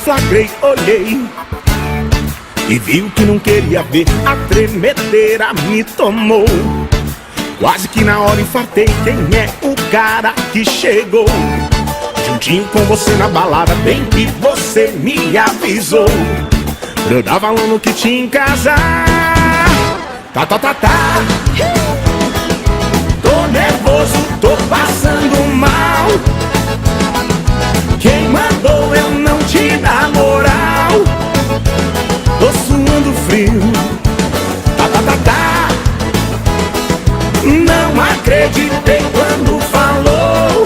flagrei, olhei e viu que não queria ver. A tremedeira me tomou, quase que na hora infartei. Quem é o cara que chegou juntinho com você na balada? Bem que você me avisou pra eu dar valor no que tinha em casa. Tá. Tô nervoso, tô passando mal. Quem mandou eu não te dar moral? Tô suando frio. Tá. Não acreditei quando falou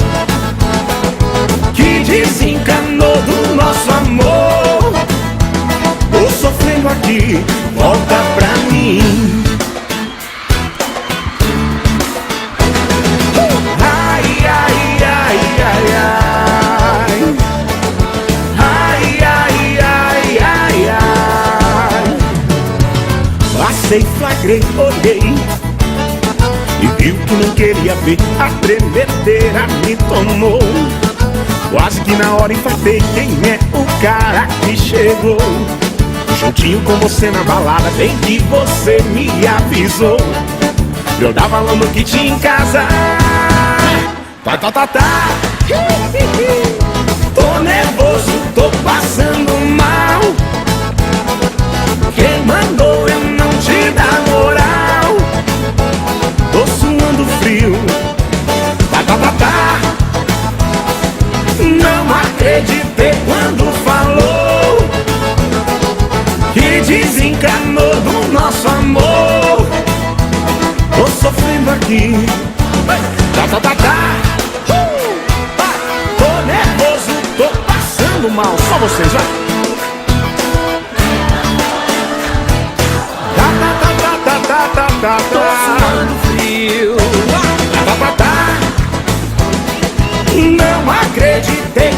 que desencanou do nosso amor. Tô sofrendo aqui, volta pra mim. Passei, flagrei, olhei e viu que não queria ver. A tremedeira me tomou, quase que na hora infartei. Quem é o cara que chegou juntinho com você na balada? Bem que você me avisou pra eu dar valor no que tinha em casa. Tá. Tô nervoso, tô passando mal. Quem mandou eu não te dar moral? Tô suando frio. Tá. Não acreditei quando falou que desencanou do nosso amor. Tô sofrendo aqui. Tá. Tô nervoso, tô passando mal. Só vocês, vai. Tô suando frio. Tá. Não acreditei